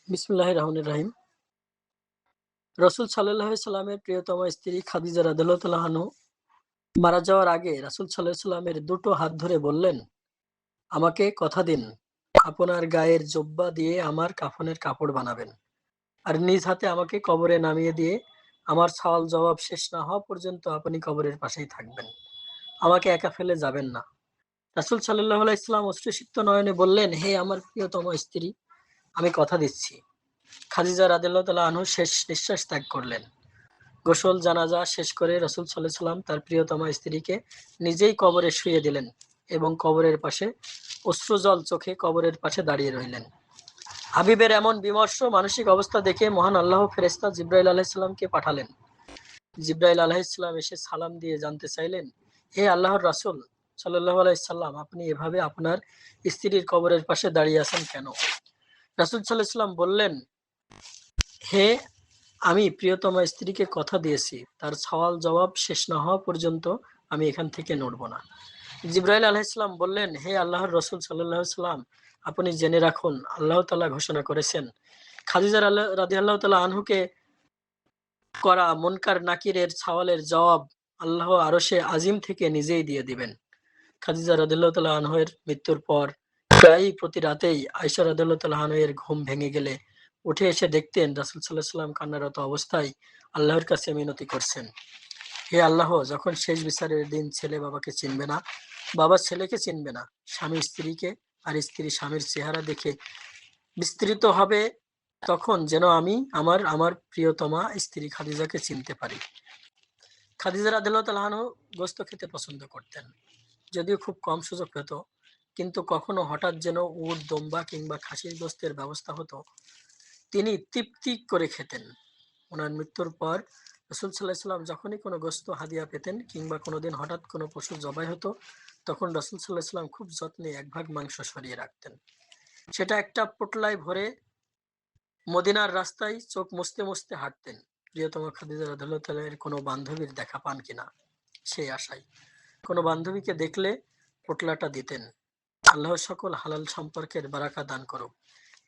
বিসমিল্লাহির রহমানির রহিম। রাসূল সাল্লাল্লাহু আলাইহি সাল্লামের প্রিয়তমা স্ত্রী খাদিজা রাদিয়াল্লাহু তাআলা আনহা মারা যাওয়ার আগে রাসূল সাল্লাল্লাহু আলাইহি সাল্লামের দুটো হাত ধরে বললেন, "আমাকে কথা দিন, আপনার গায়ের জুব্বা দিয়ে আমার কাফনের কাপড় বানাবেন। আর নিজ হাতে আমাকে কবরে নামিয়ে দিয়ে আমার সওয়াল জবাব শেষ না হওয়া পর্যন্ত আপনি কবরের পাশেই থাকবেন। আমাকে একা ফেলে যাবেন না।" রাসূল সাল্লাল্লাহু আলাইহি সাল্লাম অশ্রুসিক্ত নয়নে বললেন, "হে আমার প্রিয়তমা স্ত্রী, আমি কথা দিচ্ছি।" খাদিজা রাদিয়াল্লাহু তাআলা আনহু শেষ নিঃশ্বাস ত্যাগ করলেন। গোসল জানাজা শেষ করে রাসূল সাল্লাল্লাহু আলাইহি সাল্লাম তার প্রিয়তমা স্ত্রীকে নিজেই কবরে শুইয়ে দিলেন এবং কবরের পাশে অশ্রুজল চোখে কবরের পাশে দাঁড়িয়ে রইলেন। হাবিবের এমন বিমর্ষ মানসিক অবস্থা দেখে মহান আল্লাহ ফেরেশতা জিবরাইল আলাইহিস সালামকে পাঠালেন। জিবরাইল আলাইহিস সালাম এসে সালাম দিয়ে জানতে চাইলেন, হে আল্লাহর রাসূল সাল্লাল্লাহু আলাইহি সাল্লাম, আপনি এভাবে আপনার স্ত্রীর কবরের পাশে দাঁড়িয়ে আছেন কেন? রাসূল সাল্লাল্লাহু আলাইহি সাল্লাম বললেন, হে, আমি প্রিয়তমা স্ত্রীকে কথা দিয়েছি, তার সওয়াল জবাব শেষ না হওয়া পর্যন্ত আমি এখান থেকে নড়ব না। জিবরাইল আলাইহিস সালাম বললেন, হে আল্লাহর রাসূল সাল্লাল্লাহু আলাইহি সাল্লাম, আপনি জেনে রাখুন, আল্লাহ তাআলা ঘোষণা করেছেন, খাদিজা রাদিয়াল্লাহু তাআলা আনহুকে করা মুনকার নাকিরের সওয়ালের জবাব আল্লাহ আরশে আজিম থেকে নিজেই দিয়ে দিবেন। খাদিজা রাদিয়াল্লাহু তাআলা আনহার মৃত্যুর পর প্রায়ই প্রতি রাতেই আয়েশা রাদিয়াল্লাহু তাআলা আনহার ঘুম ভেঙে গেলে উঠে এসে দেখতেন রাসূল সাল্লাল্লাহু আলাইহি সাল্লাম কান্নারত অবস্থায় আল্লাহর কাছে মিনতি করছেন। হে আল্লাহ, যখন শেষ বিচারের দিন ছেলে বাবাকে চিনবে না, বাবা ছেলেকে চিনবে না, স্বামী স্ত্রীকে আর স্ত্রী স্বামীর চেহারা দেখে বিস্তৃত হবে, তখন যেন আমি আমার আমার প্রিয়তমা স্ত্রী খাদিজাকে চিনতে পারি। খাদিজা রাদিয়াল্লাহু তাআলা আনহা গোশত খেতে পছন্দ করতেন। যদিও খুব কম সুযোগ পেত, কিন্তু কখনো হঠাৎ যেন উট, দম্বা কিংবা খাসির গোশতের ব্যবস্থা হতো, তিনি তৃপ্তি করে খেতেন। ওনার মৃত্যুর পর রাসূল সাল্লাল্লাহু আলাইহি সাল্লাম যখনই কোনো গোশত হাদিয়া পেতেন কিংবা কোনোদিন হঠাৎ কোনো পশু জবাই হতো, তখন রাসূল সাল্লাল্লাহু আলাইহি সাল্লাম খুব যত্নে এক ভাগ মাংস সরিয়ে রাখতেন। সেটা একটা পোটলায় ভরে মদিনার রাস্তায় চোখ মুছতে মুছতে হাঁটতেন, প্রিয়তমা খাদিজা রাদিয়াল্লাহু তাআলা এর কোনো বান্ধবীর দেখা পান কিনা সেই আশায়। কোনো বান্ধবীকে দেখলে পোটলাটা দিতেন। আল্লাহ সকল হালাল সম্পর্কের বারাকা দান করুক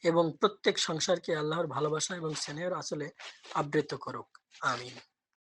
এবং প্রত্যেক সংসারকে আল্লাহর ভালোবাসা এবং স্নেহের আঁচলে আবৃত করুক। আমিন।